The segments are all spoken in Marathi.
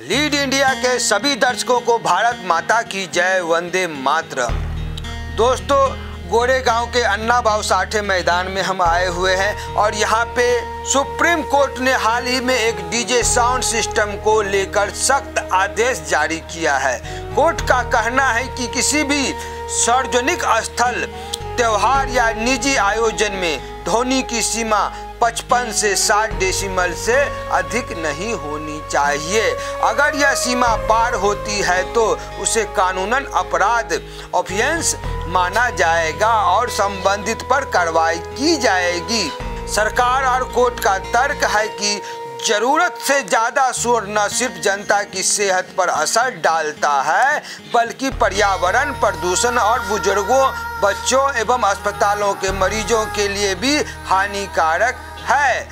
लीड इंडिया के सभी दर्शकों को भारत माता की जय, वंदे मातरम। दोस्तों, गोरेगांव के अन्ना भाऊ साठे मैदान में हम आए हुए हैं और यहाँ पे सुप्रीम कोर्ट ने हाल ही में एक डीजे साउंड सिस्टम को लेकर सख्त आदेश जारी किया है। कोर्ट का कहना है कि किसी भी सार्वजनिक स्थल, त्योहार या निजी आयोजन में ध्वनि की सीमा 55 से 60 डेसिबल से अधिक नहीं होनी चाहिए। अगर यह सीमा पार होती है तो उसे कानूनन अपराध ऑफेंस माना जाएगा और संबंधित पर कार्रवाई की जाएगी। सरकार और कोर्ट का तर्क है कि जरूरत से ज़्यादा शोर न सिर्फ जनता की सेहत पर असर डालता है बल्कि पर्यावरण, प्रदूषण और बुजुर्गों, बच्चों एवं अस्पतालों के मरीजों के लिए भी हानिकारक है।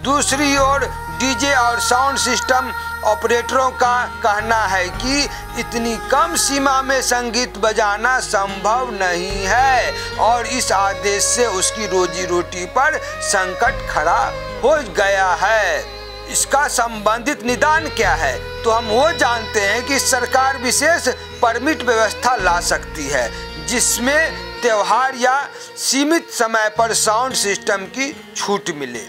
दूसरी ओर डीजे और साउंड सिस्टम ऑपरेटरों का कहना है कि इतनी कम सीमा में संगीत बजाना संभव नहीं है और इस आदेश से उसकी रोजी रोटी पर संकट खड़ा हो गया है। इसका संबंधित निदान क्या है? तो हम वो जानते हैं कि सरकार विशेष परमिट व्यवस्था ला सकती है जिसमें त्योहार या सीमित समय पर साउंड सिस्टम की छूट मिले।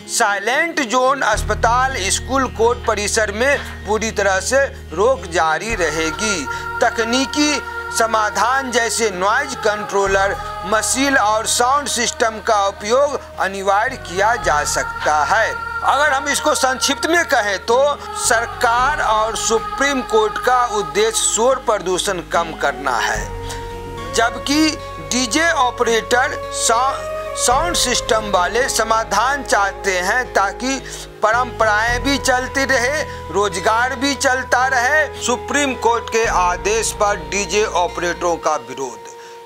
साइलेंट जोन अस्पताल, स्कूल, कोर्ट परिसर में पूरी तरह से रोक जारी रहेगी। तकनीकी समाधान जैसे नॉइज कंट्रोलर, मशीन और साउंड सिस्टम का उपयोग अनिवार्य किया जा सकता है। अगर हम इसको संक्षिप्त में कहें तो सरकार और सुप्रीम कोर्ट का उद्देश्य शोर प्रदूषण कम करना है, जबकि डीजे ऑपरेटर साउंड सिस्टम वाले समाधान चाहते हैं ताकि परंपराएं भी चलती रहे, रोजगार भी चलता रहे। सुप्रीम कोर्ट के आदेश पर डीजे ऑपरेटरों का विरोध,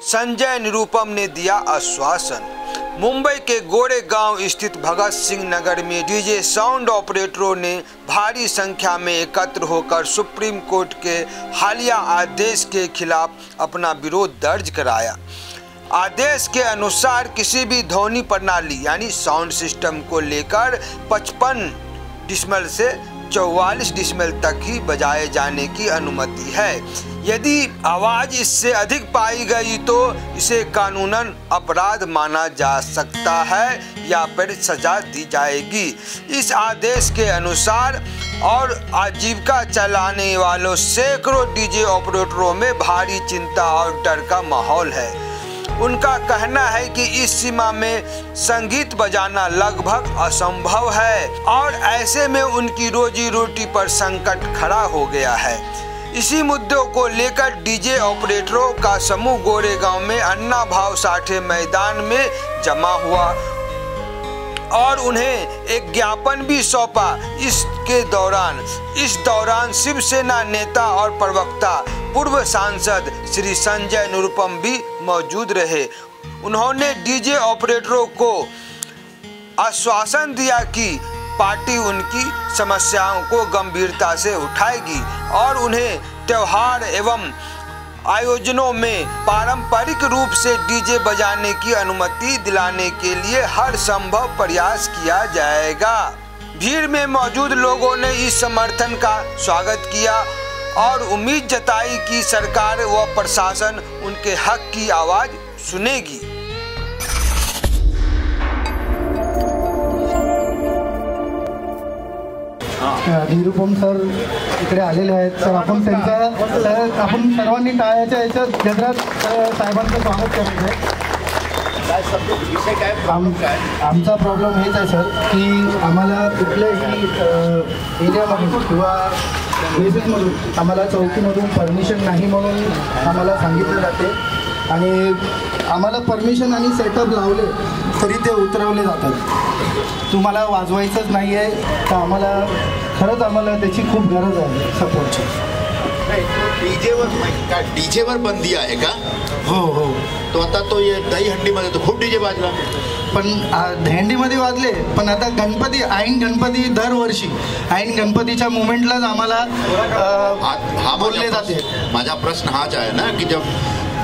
संजय निरुपम ने दिया आश्वासन। मुंबई के गोरेगांव स्थित भगत सिंह नगर में डीजे साउंड ऑपरेटरों ने भारी संख्या में एकत्र होकर सुप्रीम कोर्ट के हालिया आदेश के खिलाफ अपना विरोध दर्ज कराया। आदेश के अनुसार किसी भी ध्वनि प्रणाली यानी साउंड सिस्टम को लेकर 55 डेसिबल से 44 डेसिबल तक ही बजाए जाने की अनुमति है। यदि आवाज़ इससे अधिक पाई गई तो इसे कानूनन अपराध माना जा सकता है या फिर सजा दी जाएगी। इस आदेश के अनुसार और आजीविका चलाने वालों सैकड़ों डीजे ऑपरेटरों में भारी चिंता और डर का माहौल है। उनका कहना है कि इस सीमा में संगीत बजाना लगभग असंभव है और ऐसे में उनकी रोजी रोटी पर संकट खड़ा हो गया है। इसी मुद्दों को लेकर डीजे ऑपरेटरों का समूह गोरेगांव में अन्ना भाऊ साठे मैदान में जमा हुआ और उन्हें एक ज्ञापन भी सौंपा। इस दौरान शिवसेना नेता और प्रवक्ता पूर्व सांसद श्री संजय निरुपम भी मौजूद रहे। उन्होंने डीजे ऑपरेटरों को आश्वासन दिया कि पार्टी उनकी समस्याओं को गंभीरता से उठाएगी और उन्हें त्योहार एवं आयोजनों में पारंपरिक रूप से डीजे बजाने की अनुमति दिलाने के लिए हर संभव प्रयास किया जाएगा। भीड़ में मौजूद लोगों ने इस समर्थन का स्वागत किया और उम्मीद जताई कि सरकार व प्रशासन उनके हक की आवाज सुनेगी। निरुपम सर इकडे आलेले आहेत। सर आपण सर्वांनी टाळ्याच्या याच्यात गजरात साहेबांचं स्वागत करतो आहे। आमचा प्रॉब्लेम हेच आहे सर की आम्हाला कुठल्याही एरियामधून किंवा बेसिसमधून आम्हाला चौकीमधून परमिशन नाही म्हणून आम्हाला सांगितलं जाते आणि आम्हाला परमिशन आणि सेटअप लावले तरी ते उतरवले जातात। तुम्हाला वाजवायचंच नाही आहे तर आम्हाला त्याची खूप गरज आहे सपोर्टची। डीजेवर बंदी आहे का? हो। तो आता तो दहीहंडीमध्ये तो खूप डीजे वाजला, पण दहीहंडीमध्ये वाजले, पण आता गणपती, ऐन गणपती दरवर्षी ऐन गणपतीच्या मुवमेंटलाच आम्हाला हा बोलले जाते। माझा प्रश्न हाच आहे ना की जब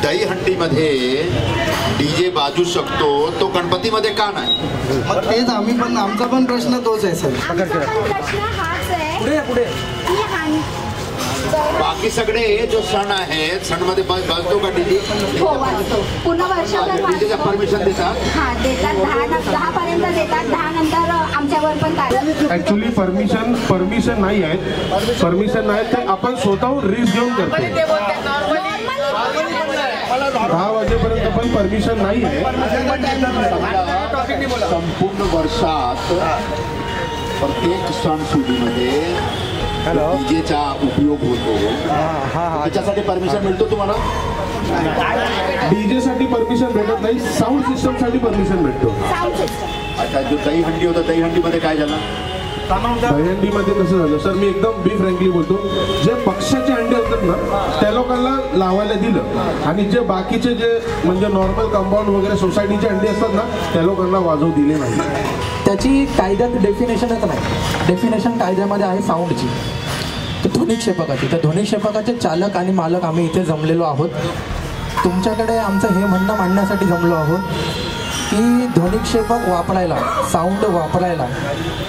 दहीहंडीमध्ये डीजे बाजू शकतो तो गणपतीमध्ये का नाही? मग तेच आम्ही पण आमचा पण प्रश्न तोच आहे सर। पुढे बाकी सगळे जो सण आहेत सणमध्ये वाजतो का डीजे? हो वाजतो. पूर्ण वर्षभर डीजेच्या परमिशन देतात? हां देतात. 10 पर्यंत देतात. 10 नंतर आमच्यावर पण काय ऍक्च्युली परमिशन नाही आहेत. परमिशन नाही ते आपण स्वतःहून रिस्क घेऊन करतो. 10 वाजेपर्यंत पण परमिशन नाही आहे. संपूर्ण वर्षात प्रत्येक सणसुदीमध्ये डीजेचा उपयोग होतो. त्याच्यासाठी परमिशन मिळतो तुम्हाला? डीजे साठी परमिशन भेटत नाही, साऊंड सिस्टम साठी परमिशन भेटतो. अच्छा, जो दहीहंडी होतं दहीहंडीमध्ये काय झालं? दहीहंडीमध्ये कसं झालं सर, मी एकदम बी फ्रँकली बोलतो, जे पक्षाचे अंडे होतात ना त्या लोकांना लावायला दिलं आणि जे बाकीचे जे म्हणजे नॉर्मल कंपाऊंड वगैरे सोसायटीचे अंडे असतात ना त्या लोकांना वाजवू दिले नाही. त्याची कायद्यात डेफिनेशनच नाही. डेफिनेशन कायद्यामध्ये आहे साऊंडची, तर ध्वनिक्षेपकाची. तर ध्वनिक्षेपकाचे चालक आणि मालक आम्ही इथे जमलेलो आहोत. तुमच्याकडे आमचं हे म्हणणं मांडण्यासाठी जमलो आहोत की ध्वनिक्षेपक वापरायला, साऊंड वापरायला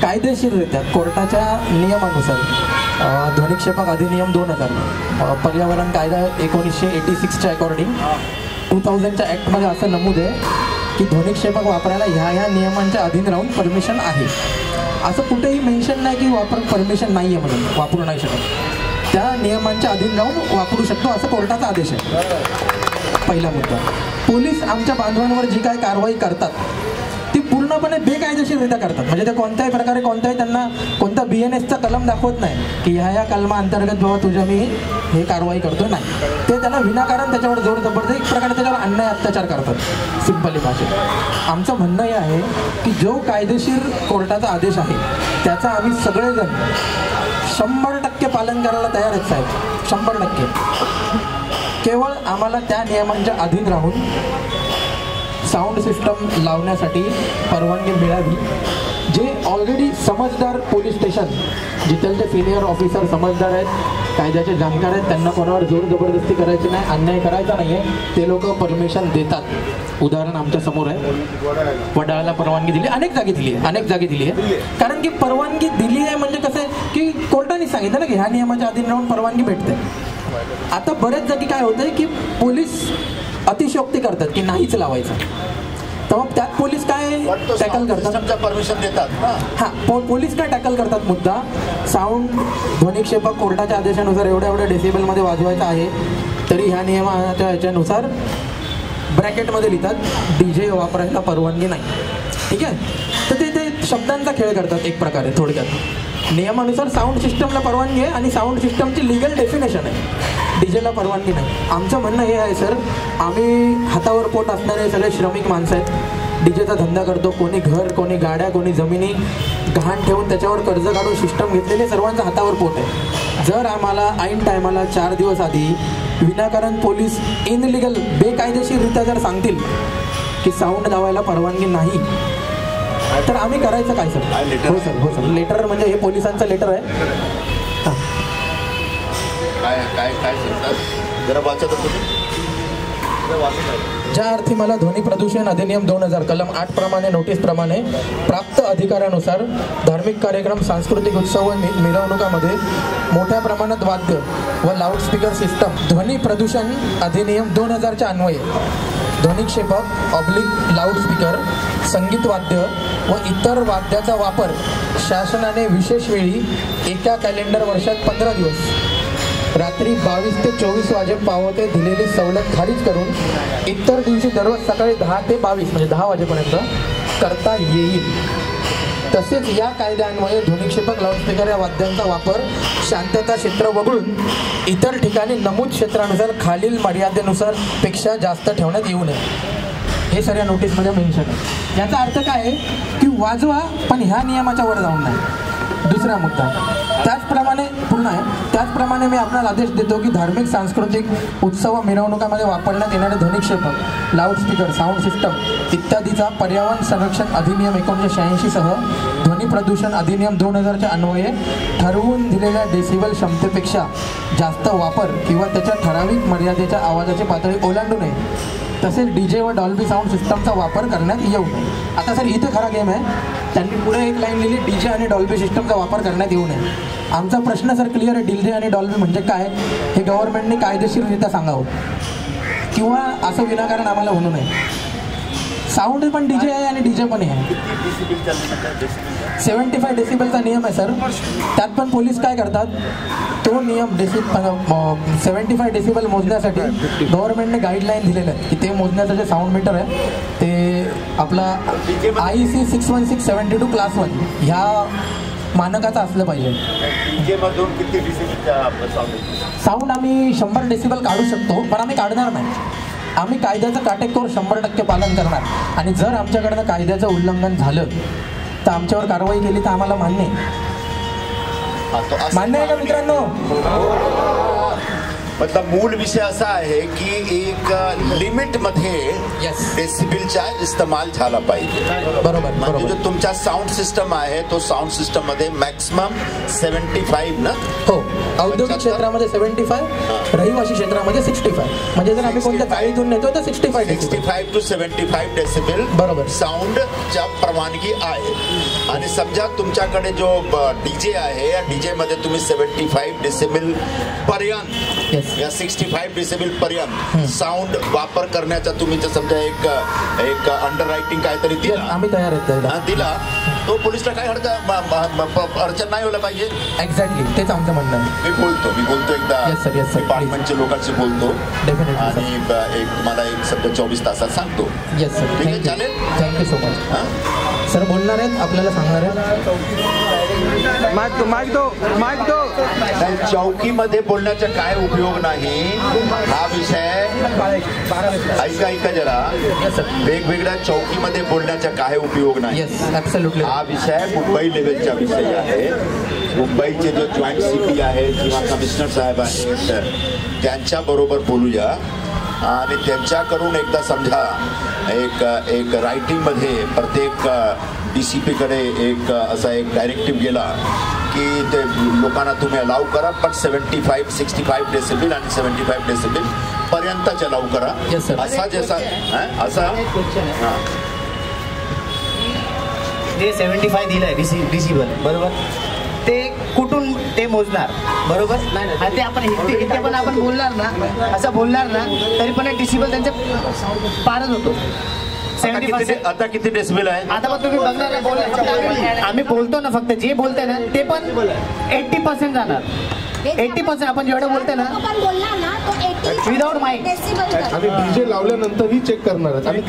कायदेशीररित्या कोर्टाच्या नियमानुसार ध्वनिक्षेपक अधिनियम 2000 पर्यावरण कायदा 1986च्या अकॉर्डिंग 2000च्या ॲक्टमध्ये असं नमूद आहे की ध्वनिक्षेपक वापरायला ह्या नियमांच्या अधीन राहून परमिशन आहे. असं कुठेही मेन्शन नाही की परमिशन नाही आहे म्हणून वापरू नाही शकत. त्या नियमांच्या अधीन राहून वापरू शकतो असं कोर्टाचा आदेश आहे. पहिला मुद्दा. पोलीस आमच्या बांधवांवर जी काय कारवाई करतात ती पूर्णपणे बेकायदेशीररित्या करतात. म्हणजे ते कोणत्याही प्रकारे त्यांना कोणता BNSचा कलम दाखवत नाही की ह्या कलमाअंतर्गत बाबा तुझ्या मी हे कारवाई करतो नाही. ते त्याला विनाकारण त्याच्यावर जोर जबरदस्ती एक प्रकारे त्याच्यावर अन्याय अत्याचार करतात सिंपली भाषेत. आमचं म्हणणं हे आहे की जो कायदेशीर कोर्टाचा आदेश आहे त्याचा आम्ही सगळेजण 100% पालन करायला तयारच आहेत. 100%. केवळ आम्हाला त्या नियमांच्या अधीन राहून साऊंड सिस्टम लावण्यासाठी परवानगी मिळावी. जे ऑलरेडी समजदार पोलीस स्टेशन, जिथलचे सिनियर ऑफिसर समजदार आहेत, कायद्याचे जाणकार आहेत, त्यांना कोणावर जोर जबरदस्ती करायची नाही, अन्याय करायचा नाही आहे, ते लोक परमिशन देतात. उदाहरण आमच्या समोर आहे. वडाळ्याला परवानगी दिली, अनेक जागी दिली आहे. कारण की परवानगी दिली आहे म्हणजे कसं आहे की कोर्टाने सांगितलं ना की ह्या नियमाच्या अधीन राहून परवानगी भेटते. आता बऱ्याच जागी काय होतंय की पोलीस अतिशयोक्ती करतात की नाहीच लावायचं. तर मग त्यात पोलीस काय टॅकल करतात? परमिशन देतात. हां, पोलीस काय टॅकल करतात? मुद्दा साऊंड ध्वनिक्षेपक कोर्टाच्या आदेशानुसार एवढ्या डेसिबलमध्ये वाजवायचं आहे, तरी ह्या नियमाच्या ह्याच्यानुसार ब्रॅकेटमध्ये लिहितात डीजे वापरायला परवानगी नाही. ठीक आहे. तर ते शब्दांचा खेळ करतात एक प्रकारे. थोडक्यात नियमानुसार साऊंड सिस्टमला परवानगी आहे आणि साऊंड सिस्टमची लिगल डेफिनेशन आहे, डीजेला परवानगी नाही. आमचं म्हणणं हे आहे सर, आम्ही हातावर पोट असणारे सगळे श्रमिक माणसं आहेत. डीजेचा धंदा करतो, कोणी घर, कोणी गाड्या, कोणी जमिनी गहाण ठेवून त्याच्यावर कर्ज काढून सिस्टम घेतलेले सर्वांचं हातावर पोट आहे. जर आम्हाला ऐन टायमाला 4 दिवस आधी विनाकारण पोलीस इनलिगल बेकायदेशीररित्या जर सांगतील की साऊंड लावायला परवानगी नाही, तर आम्ही करायचं काय सर? हो सर. लेटर म्हणजे हे पोलिसांचं लेटर आहे. काय जरा वाचत होतो. ज्या अर्थी मला ध्वनी प्रदूषण अधिनियम 2000 कलम 8 प्रमाणे नोटीस प्रमाणे प्राप्त अधिकाऱ्यानुसार धार्मिक कार्यक्रम, सांस्कृतिक उत्सव व मिरवणुकामध्ये मोठ्या प्रमाणात वाद्य व लाऊडस्पीकर सिस्टम ध्वनी प्रदूषण अधिनियम 2000च्या अन्वये ध्वनिक्षेपक ऑब्लिक लाऊडस्पीकर, संगीत वाद्य व इतर वाद्याचा वापर शासनाने विशेष वेळी एका कॅलेंडर वर्षात 15 दिवस रात्री 22 ते 24 वाजेपावते दिलेली सवलत खारिज करून इतर दिवशी दररोज सकाळी 10 ते 22 म्हणजे 10 वाजेपर्यंत करता येईल. तसेच या कायद्यान्वये ध्वनिक्षेपक लाऊडस्पीकर या वाद्यांचा वापर शांतता क्षेत्र वगळून इतर ठिकाणी नमूद क्षेत्रानुसार खालील मर्यादेनुसार पेक्षा जास्त ठेवण्यात येऊ नये. हे सर या नोटीसमध्ये मेन्शन आहे. याचा अर्थ काय आहे की वाजवा पण ह्या नियमाच्या वर जाऊन नाही. दुसरा मुद्दा त्याचप्रमाणे मी आपल्याला आदेश देतो की धार्मिक, सांस्कृतिक उत्सव व मिरवणुकामध्ये वापरण्यात येणारे ध्वनिक्षेपक, लाऊडस्पीकर, साऊंड सिस्टम इत्यादीचा पर्यावरण संरक्षण अधिनियम 1986 सह ध्वनी प्रदूषण अधिनियम 2000च्या अन्वये ठरवून दिलेल्या डेसिबल क्षमतेपेक्षा जास्त वापर किंवा त्याच्या ठराविक मर्यादेच्या आवाजाची पातळी ओलांडू नये. तसेच DJ व डॉल्बी साऊंड सिस्टमचा वापर करण्यात येऊ नये. आता सर इथे खरा गेम आहे, त्यांनी पुढे एक लाईन लिहिली DJ आणि डॉल्बी सिस्टमचा वापर करण्यात येऊ नये. आमचा प्रश्न सर क्लिअर आहे, DJ आणि डॉल्बी म्हणजे काय हे गव्हर्नमेंटने कायदेशीररित्या सांगावं, किंवा असं विनाकारण आम्हाला म्हणू नये. साऊंड पण DJ आहे आणि DJ पण आहे. 75 डेसिबलचा नियम आहे सर, त्यात पण पोलीस काय करतात, तो नियम 75 डेसिबल मोजण्यासाठी गव्हर्नमेंटने गाईडलाईन दिलेलं आहे की ते मोजण्याचं जे साऊंड मीटर आहे ते आपला IEC 61672 क्लास 1 ह्या मानकाचं असलं पाहिजे. डीजेमधून किती डेसिबलचा साऊंड आम्ही 100 डेसिबल काढू शकतो, पण आम्ही काढणार नाही. आम्ही कायद्याचं काटेकोर 100% पालन करणार, आणि जर आमच्याकडनं कायद्याचं उल्लंघन झालं तर आमच्यावर कारवाई केली तर आम्हाला मान्य आहे. मान्य आहे का मित्रांनो? मतलब मूल विषय असा आहे की एक लिमिट मध्ये डेसिबलचा इस्तेमाल झाला पाहिजे. बरोबर. म्हणजे जो तुमचा साऊंड सिस्टम आहे तो साऊंड सिस्टम मध्ये मॅक्सिमम 75 ना. हो, औद्योगिक क्षेत्रामध्ये 75, रहिवासी क्षेत्रामध्ये 65. म्हणजे जर आम्ही कोणत्या गाडीतून नेतो तर 65 to 75 डेसिबल बरोबर साऊंडच्या परवानगी आहे. आणि समजा तुमच्याकडे जो DJ आहे या DJ मध्ये तुम्ही 75 डेसिबल पर्यंत या 65 डेसिबल पर्यंत साऊंड वापर करण्याचा तुम्ही जर समजा एक अंडर रायटिंग काहीतरी दिला, आम्ही तयार आहेत दिला, तो पोलिसला काय अडचण नाही व्हायला पाहिजे. एक्झॅक्टली तेच आमचं म्हणणं आहे. मी बोलतो एकदा डिपार्टमेंटच्या लोकांशी बोलतो आणि तुम्हाला एक समजा 24 तासात सांगतो. येस सर, ठीक आहे, चालेल. Thank you so much. सर बोलणार आहेत, आपल्याला सांगणार आहेत. चौकीमध्ये बोलण्याचा काय उपयोग नाही हा विषय. ऐका जरा, वेगवेगळ्या चौकीमध्ये बोलण्याचा काय उपयोग नाही हा विषय मुंबई लेवलचा विषय आहे. मुंबईचे जो जॉईंट CP आहे किंवा कमिशनर साहेब आहेत त्यांच्या बरोबर बोलूया आणि त्यांच्याकडून एकदा समजा एक रायटिंगमध्ये प्रत्येक DCP कडे एक असा एक डायरेक्टिव्ह गेला की ते लोकांना तुम्ही अलाउ करा, पण 75, 65 डेसिबल आणि 75 डेसिबल पर्यंतच अलाउ करा. असा जसा असा जे 75 दिलंय डेसिबल बरोबर, ते कुठून ते मोजणार बरोबर. आणि ते आपण इथे पण आपण बोलणार ना, असं बोलणार ना तरी पण डेसिबल त्यांचे पारच होतो. आता किती डेसिबल आहे आता पण तुम्ही बघणार ना, आम्ही बोलतो ना फक्त जे बोलतोय ना ते पण 80% जाणार. 80% आपण जेवढं बोलतोय ना विदाउट माइक आम्ही DJ लावल्यानंतरही चेक करणार आहेत आणि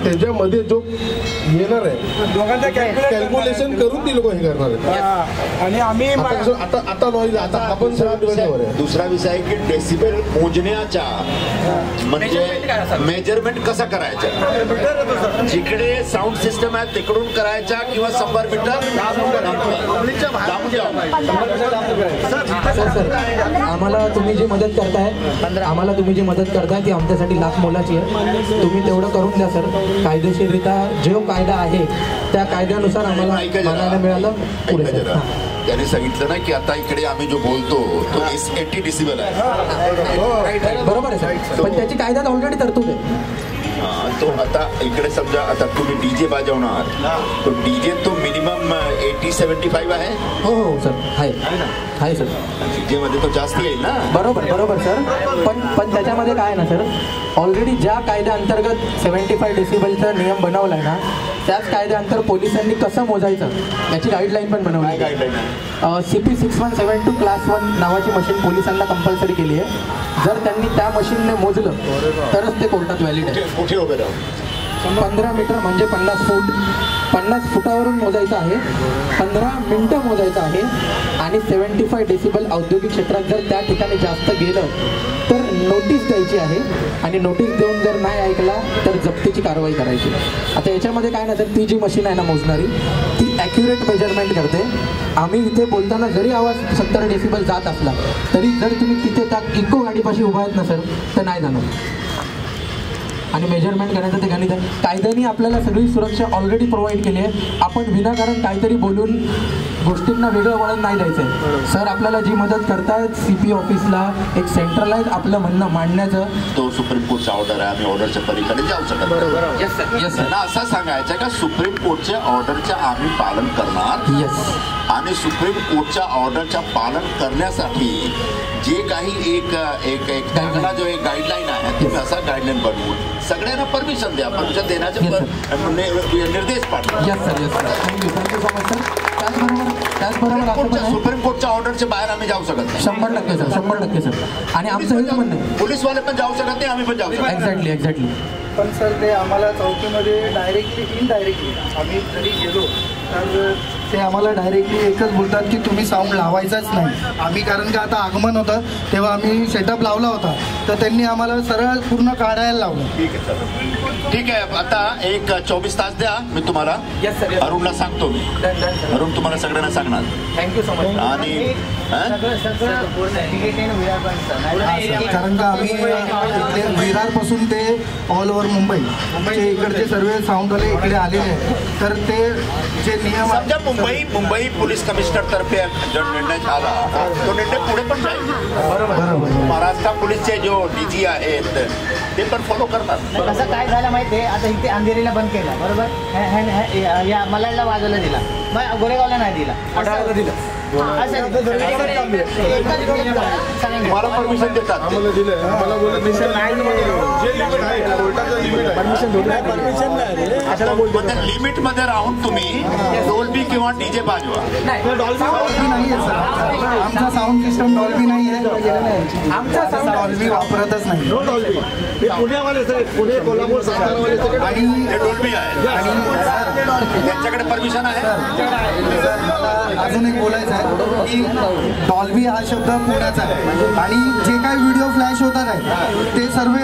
त्याच्यामध्ये जो येणार आहे कॅल्क्युलेशन करून ती लोक हे करणार आहेत. आणि आम्ही आता नॉईज आता आपण दुसरा विषय आहे की डेसिबल मोजण्याचा म्हणजे मेजरमेंट कसा करायचा. जिकडे साऊंड सिस्टम आहे तिकडून करायचा किंवा 100 मीटर आम्हाला तुम्ही जी मदत करताय ती आमच्यासाठी लाख मोलाची आहे. तुम्ही तेवढं करून द्या सर. कायदेशीररित्या जो कायदा आहे त्या कायद्यानुसार आम्हाला मानायला मिळालं पुढे. त्याने सांगितलं ना की आता इकडे आम्ही जो बोलतो तो 80 डेसिबल आहे. बरोबर आहे सर, पण त्याची कायद्यात ऑलरेडी तरतूद आहे. तो आता इकडे समजा आता तुम्ही DJ वाजवणार तो DJ तो मिनिमम 80-75 आहे. हो सर, आहे सर. DJ मध्ये तो जास्त येईल ना. बरोबर सर, पण त्याच्यामध्ये काय आहे ना सर, ऑलरेडी ज्या कायद्याअंतर्गत 75 डेसिबलचा नियम बनवला आहे ना त्याच कायद्याअंतर पोलिसांनी कसं मोजायचं याची गाईडलाईन पण बनवली आहे. CP 6172 क्लास 1 नावाची मशीन पोलिसांना कंपल्सरी केली आहे. जर त्यांनी त्या मशीनने मोजलं तरच ते कोर्टात व्हॅलिड आहे. 15 मीटर म्हणजे 50 फूट. 50 फुटावरून मोजायचं आहे, 15 मिनिटं मोजायचं आहे आणि 75 डेसिबल औद्योगिक क्षेत्रात जर त्या ठिकाणी जास्त गेलं तर नोटीस द्यायची आहे आणि नोटीस देऊन जर नाही ऐकला तर जप्तीची कारवाई करायची. आता याच्यामध्ये काय ना तर ती जी मशीन आहे ना मोजणारी ती ॲक्युरेट मेजरमेंट करते. आम्ही इथे बोलताना जरी आवाज 70 डेसिबल जात असला तरी जर तुम्ही तिथे त्या इको गाडीपाशी उभा आहेत ना सर तर नाही जाणार. आणि मेजरमेंट करायचं ते गणित आहे. कायद्याने आपल्याला सगळी सुरक्षा ऑलरेडी प्रोव्हाइड केली आहे. आपण विनाकारण काहीतरी बोलून गोष्टींना वेगळं वळण नाही द्यायचं आहे. सर आपल्याला जी मदत करतायत CP ऑफिसला एक सेंट्रलाइज आपलं म्हणणं मांडण्याचं, तो सुप्रीम कोर्टचा ऑर्डर आहे, आम्ही ऑर्डरच्या पलीकडे जाऊ शकत नाही. Yes sir. असं सांगायचं का सुप्रीम कोर्टच्या ऑर्डरचं आम्ही पालन करणार. येस. आणि सुप्रीम कोर्टच्या ऑर्डरचं पालन करण्यासाठी जे काही एक त्यांना जो एक गाईडलाईन आहे तुम्ही असा गाईडलाईन बनवून सगळ्यांना परमिशन द्या. परमिशन देण्याचे निर्देश पाठवा. Yes sir. Yes sir. Thank you so much sir. त्याचबरोबर सुप्रीम कोर्टच्या ऑर्डरच्या बाहेर आम्ही जाऊ शकत नाही. 100% सर. 100% सर. आणि आमचं हेच म्हणणं आहे पोलीसवाले पण जाऊ शकत नाही, आम्ही पण जाऊ शकत. एक्झॅक्टली. पण सर ते आम्हाला चौकीमध्ये डायरेक्टली इनडायरेक्टली आम्ही जरी गेलो तर ते आम्हाला डायरेक्टली एकच बोलतात की तुम्ही साऊंड लावायचाच नाही. आम्ही कारण का आता आगमन होतं तेव्हा आम्ही सेटअप लावला होता तर त्यांनी आम्हाला सरळ पूर्ण काढायला लावलं. ठीक आहे. आता एक 24 तास द्या, मी तुम्हाला अरुणला सांगतो. मी अरुण तुम्हाला सगळ्यांना सांगणार. Thank you so much. आणि कारण का आम्ही विरारपासून ते ऑल ओव्हर मुंबईचे इकडचे सर्व साऊंडवाले इकडे आलेले आहेत. तर ते जे नियम समजा मुंबई पोलीस कमिशनर तर्फे जो निर्णय झाला तो निर्णय पुढे पण जाईल. बरोबर. महाराष्ट्र पोलीसचे जो DG आहेत ते पण फॉलो करणार. कसं काय झालं माहिती आहे, आता इथे अंधेरीला बंद केला बरोबर, या मलाडला वाजवला दिला, मग गोरेगावला नाही दिला, अडाळाला दिलं. मला परमिशन देतात. आम्हाला दिलं. मला बोलत लिमिट मध्ये राहून तुम्ही डॉल्बी किंवा DJ वाजवा. डॉल्बी नाही आहे सर. आमचा साऊंड सिस्टम डॉल्बी नाही आहे. आमचा साऊंड डॉल्बी वापरतच नाही. पुण्यावाले पुणे कोल्हापूर सातारावाले आणि डॉल्बी आहे आणि त्यांच्याकडे परमिशन आहे. अजून एक बोलायचं आहे की डॉल्बी हा शब्द पुण्याचा आहे आणि जे काही व्हिडिओ फ्लॅश होतात आहे ते सर्व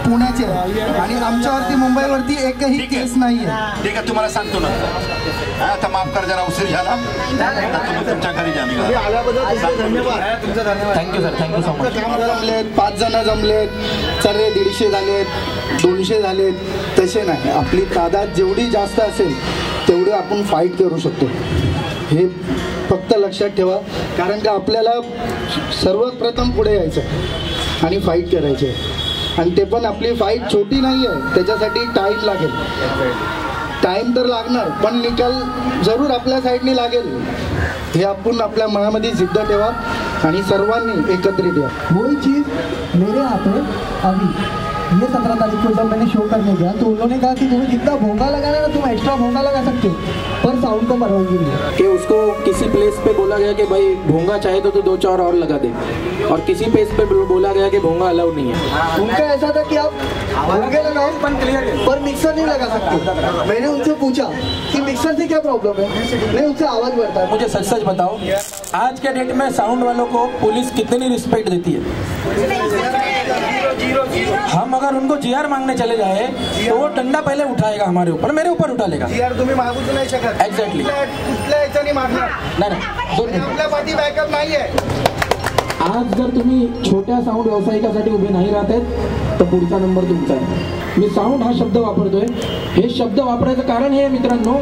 पुण्याचे आहे आणि आमच्यावरती मुंबईवरती एकही केस नाही आहे. ठीक आहे, तुम्हाला सांगतो नंतर. आता माफ कर, जरा उशीर झाला. तुम्ही तुमच्या घरी जा. धन्यवाद. Thank you sir. Thank you so much. जमलेत 5 जण जमलेत, सर्व 150 झालेत, 200 झालेत, तसे नाही. आपली तादाद जेवढी जास्त असेल तेवढे आपण फाईट करू शकतो. हे फक्त लक्षात ठेवा. कारण का आपल्याला सर्वप्रथम पुढे यायचं आणि फाईट करायची आहे. आणि ते पण आपली फाईट छोटी नाही आहे, त्याच्यासाठी टाईम लागेल. टाईम तर लागणार पण निकाल जरूर आपल्या साईडने लागेल. हे आपण आपल्या मनामध्ये जिद्द ठेवा आणि सर्वांनी एकत्रित या. वही चीज़ मेरे यहाँ पे अभी ये 17 तारीख को जब मैंने शो करने गया तो उन्होंने कहा कि तुम्हें जितना भोंगा लगाना है ना तुम एक्स्ट्रा भोंगा लगा सकते हो पर साउंड को परवानगी नहीं है. कि उसको किसी प्लेस पे बोला गया कि भाई भोंगा चाहे तो 2-4 और लगा दे और किसी प्लेस पे बोला गया कि भोंगा अलाउड नहीं है. उनका ऐसा था कि आप भोंगे लगाओ पर मिक्सर नहीं लगा सकते. मैंने उनसे पूछा कि मिक्सर से क्या प्रॉब्लम है, नहीं उससे आवाज़ बढ़ता है. मुझे सच बताओ, आज के डेट में साउंड वालों को पुलिस कितनी रिस्पेक्ट देती है. हम अगर उनको GR मांगने चले जाए तो वो डंडा पहले उठाएगा हमारे ऊपर, मेरे ऊपर उठा लेगा. GR तुम्ही मागूच नाही शकत. एक्झॅक्टली. कुठल्या याच्याने मागणार नाही. आपल्या पाठी बॅकअप नाही आहे. आज जर तुम्ही छोट्या साऊंड व्यावसायिकासाठी उभे नाही राहत आहेत तर पुढचा नंबर तुमचा आहे. मी साऊंड हा शब्द वापरतोय. हे शब्द वापरायचं कारण हे मित्रांनो,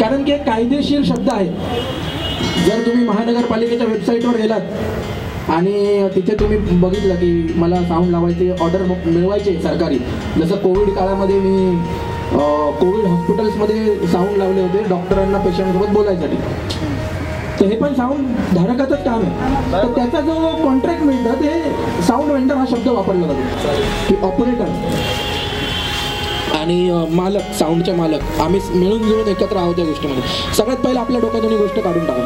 कारण की कायदेशीर शब्द आहे. जर तुम्ही महानगरपालिकेच्या वेबसाईटवर गेलात आणि तिथे तुम्ही बघितलं की मला साऊंड लावायचे ऑर्डर मिळवायचे सरकारी, जसं कोविड काळामध्ये मी कोविड हॉस्पिटल्समध्ये साऊंड लावले होते डॉक्टरांना पेशंटसोबत बोलायसाठी. तर हे पण साऊंड धारकाचंच काम आहे. तर त्याचा जो कॉन्ट्रॅक्ट मिळतं ते साऊंड वेंडर हा शब्द वापरला जातो की ऑपरेटर आणि मालक, साऊंडचे मालक आम्ही मिळून जुळून एकत्र आहोत या गोष्टीमध्ये. सगळ्यात पहिलं आपल्या डोक्यातून ही गोष्ट काढून टाकू.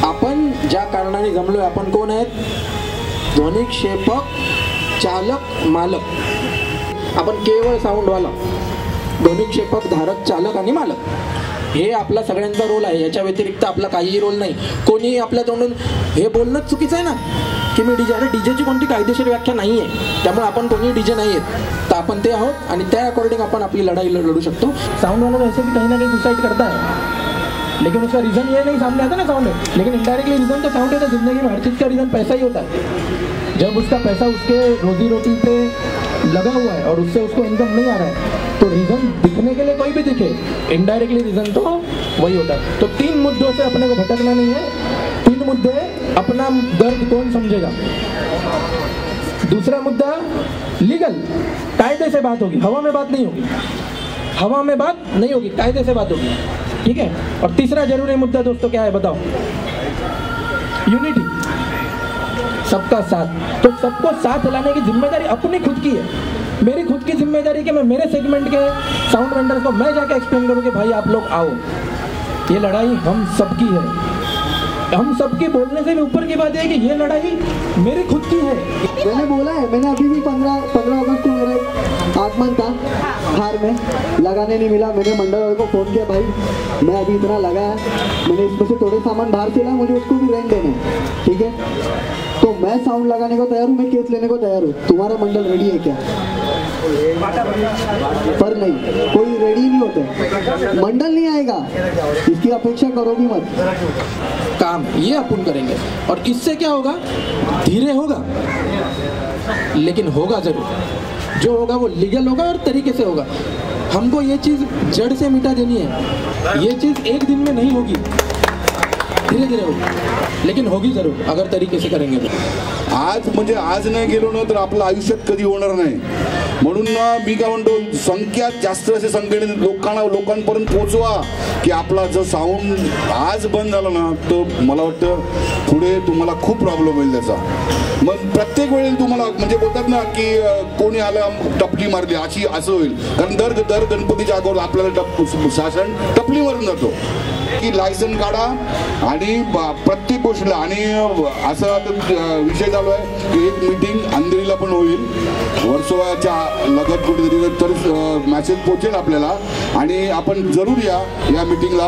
आपण ज्या कारणाने जमलोय, आपण कोण आहेत? ध्वनिक्षेपक, चालक, मालक. आपण केवळ साऊंडवाला, ध्वनिक्षेपक, धारक, चालक आणि मालक हे आपला सगळ्यांचा रोल आहे. याच्या व्यतिरिक्त आपला काहीही रोल नाही. कोणी आपल्या तोंडून हे बोलणंच चुकीचं आहे ना की मी डीजे. अरे डीजेची कोणती कायदेशीर व्याख्या नाही आहे, त्यामुळे आपण कोणी डीजे नाही आहेत. तर आपण ते आहोत आणि त्या अकॉर्डिंग आपण आपली लढाई लढू शकतो. साउंड वालों वैसे भी कहीं ना कहीं सुसाइड करता है, लेकिन उसका रीज़न ये नहीं सामने आता ना साउंड में, लेकिन इनडायरेक्टली रीज़न तो साउंड है. तो जिंदगी में हर चीज़ का रीज़न पैसा ही होता है. जब उसका पैसा उसके रोजी रोटी पे लगा हुआ है और उससे उसको इनकम नहीं आ रहा है, तो रीज़न दिखने के लिए कोई भी दिखे, इनडायरेक्टली रीज़न तो वही होता है। तो 3 मुद्दों से अपने को भटकना नहीं है। 3 मुद्दे, अपना दर्द कौन समझेगा, दूसरा मुद्दा लीगल, कायदे से बात होगी, हवा में बात नहीं होगी, हवा में बात नहीं होगी, कायदे से बात होगी, ठीक है। और तीसरा जरूरी मुद्दा दोस्तों क्या है बताओ, यूनिटी, सबका साथ। तो सबको साथ लाने की जिम्मेदारी अपनी खुद की है। मेरी खुद की जिम्मेदारी कि मैं मेरे सेगमेंट के साउंड वेंडर्स को मैं जाके एक्सप्लेन करूँ कि भाई आप लोग आओ, ये लड़ाई हम सबकी है। हम सबके बोलने से भी ऊपर की बात है कि ये लड़ाई मेरी खुद की है। मैंने बोला है, मैंने अभी भी 15 अगस्त को मेरा आगमन था हार में, लगाने नहीं मिला। मैंने मंडल वाले को फ़ोन किया, भाई मैं अभी इतना लगा है, मैंने इसमें से थोड़े सामान बाहर से लाया, मुझे उसको भी रेंट देना, ठीक है। तो मैं साउंड लगाने को तैयार हूँ, मैं केस लेने को तैयार हूँ, तुम्हारा मंडल रेडी है क्या? पर नहीं, कोई रेडी नहीं होते, मंडल नहीं आएगा, इसकी अपेक्षा करो भी मत। काम ये अपन करेंगे और इससे क्या होगा, धीरे होगा लेकिन होगा जरूर। जो होगा वो लीगल होगा और तरीके से होगा। हमको ये चीज़ जड़ से मिटा देनी है। ये चीज़ एक दिन में नहीं होगी, धीरे धीरे होगी, लेकिन होगी जरूर अगर तरीके से करेंगे तो। आज म्हणजे आज नाही गेलो ना तर आपलं आयुष्यात कधी होणार नाही। म्हणून ना मी काय म्हणतो, संख्यात जास्त असे संख्येने लोकांपर्यंत पोहोचवा की आपला जर साऊंड आज बंद झाला ना तर मला वाटतं पुढे तुम्हाला खूप प्रॉब्लेम होईल त्याचा। मग प्रत्येक वेळेला तुम्हाला म्हणजे बोलतात ना की कोणी आलं टपली मारली अशी असं होईल, कारण दर गणपतीच्या अगोदर आपल्याला शासन टपली मारून जातो की लायसन काढा आणि प्रत्येक गोष्टीला। आणि असा विषय चालू आहे की एक मीटिंग अंधेरीला पण होईल, वर्सोवाच्या लगत कुठेतरी, तर मॅसेज पोचेल आपल्याला आणि आपण जरूर या मीटिंगला।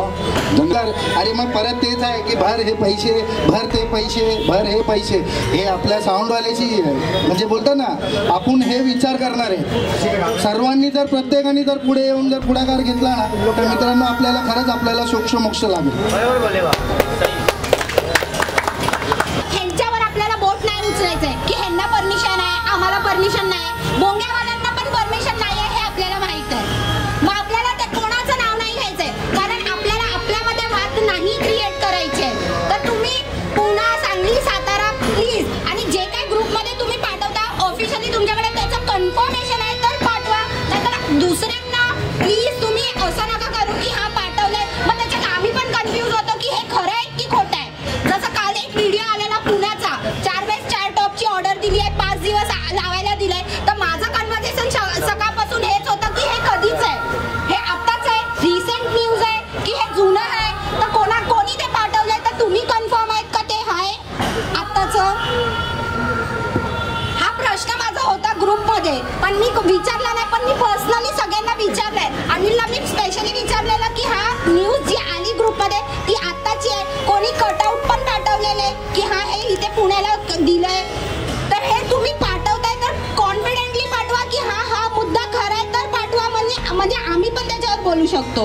अरे मग परत तेच आहे की भर हे पैसे, भर ते पैसे, भर हे पैसे, हे आपल्या साऊंडवाल्याची म्हणजे बोलतात ना, आपण हे विचार करणार आहे। सर्वांनी जर प्रत्येकाने जर पुढे येऊन जर पुढाकार घेतला ना तर मित्रांनो आपल्याला खरंच आपल्याला मोक्ष लागेल। ह्यांच्यावर आपल्याला बोट नाही उचलायचंय की ह्यांना परमिशन आहे, आम्हाला परमिशन नाही, बोंग्यावाल्यांना पण परमिशन नाही आहे, हे आपल्याला माहित आहे। मग आपल्याला ते कोणाचं नाव नाही घ्यायचंय, कारण आपल्याला आपल्यामध्ये वाद नाही क्रिएट करायचे। तर तुम्ही पुणा, सांगली, सातारा प्लीज, आणि जे काही ग्रुपमध्ये तुम्ही पाठवता ऑफिशियली तुमच्याकडे त्याचं कन्फर्मेशन आहे तर पाठवा, नाहीतर दुसऱ्यांना प्लीज तुम्ही असं नका करू की हा पाठवलंय, मग त्याच्यात आम्ही पण कन्फ्यूज होतो की हे खरं आहे की खोटं आहे। जसं काल एक व्हिडिओ आलेला पुण्याचा, 4 वेळेस 4 टॉपची ऑर्डर दिली आहे, 5 दिवस लावायला दिलंय, तर माझं कन्व्हर्सेशन सकाळपासून हेच होतं की हे कधीच आहे, हे आत्ताच आहे, रिसेंट न्यूज आहे की हे जुनं आहे, तर कोणी ते पाठवलंय, तर तुम्ही कन्फर्म आहेत का ते आहे आत्ताचं? हा प्रश्न माझा होता ग्रुपमध्ये, पण मी विचारला नाही, पण मी पर्सनली सगळ्यांना विचारलंय। अनिलला मी स्पेशली विचारलेलं की हा न्यूज जी आली ग्रुपमध्ये ती आत्ताची आहे, कोणी कटआउट पण पाठवलेले की हा हे इथे पुण्याला दिलंय, तर हे तुम्ही पाठवताय तर कॉन्फिडेंटली पाठवा की हा मुद्दा खरा आहे तर पाठवा, म्हणजे आम्ही पण त्याच्यावर बोलू शकतो।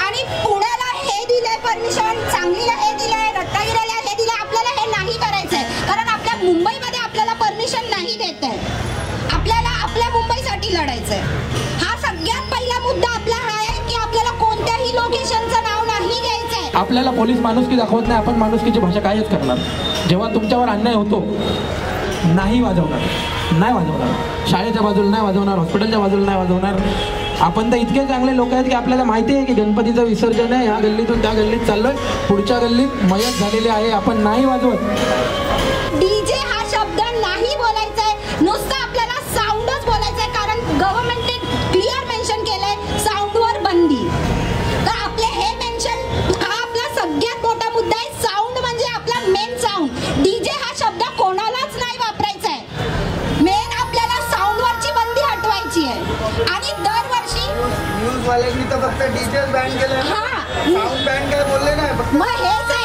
आणि पुण्याला हे दिलंय परमिशन, सांगलीला हे दिलंय, रत्नागिरीला हे दिलंय, आपल्याला हे नाही करायचंय, कारण आपल्या मुंबईमध्ये आपल्याला परमिशन नाही देत आहे, आपल्याला आपल्या मुंबईसाठी लढायचंय। हा सगळ्यात पहिला मुद्दा आपला हा आहे की आपल्याला कोणत्याही लोकेशनचं नाव नाही घ्यायचंय। आपल्याला पोलीस माणुसकी दाखवत नाही, आपण माणुसकीची भाषा कायच करणार। जेव्हा तुमच्यावर अन्याय होतो नाही वाजवणार, नाही वाजवणार, शाळेच्या बाजूला नाही वाजवणार, हॉस्पिटलच्या बाजूला नाही वाजवणार। आपण तर इतके चांगले लोक आहेत की आपल्याला माहिती आहे की गणपतीचं विसर्जन आहे, ह्या गल्लीतून त्या गल्लीत चाललोय, पुढच्या गल्लीत मयत झालेले आहे, आपण नाही वाजवत। डीजे हा शब्द नाही बोलायचा आहे, नुसतं आपल्याला साऊंडच बोलायचं आहे, कारण गव्हर्नमेंटने क्लिअर मेन्शन केलंय साऊंडवर बंदी। तर आपले हे मेन्शन हा आपला सगळ्यात मोठा मुद्दा आहे, साऊंड म्हणजे आपला मेन साऊंड। डीजे हा शब्द कोणालाच नाही वापरायचा आहे, मेन आपल्याला साऊंडवरची बंदी हटवायची आहे। आणि दरवर्षी न्यूज वाल्यांनी तर फक्त डीजे बॅन केलं, साऊंड बॅन काय बोलले नाही, मग हेच आहे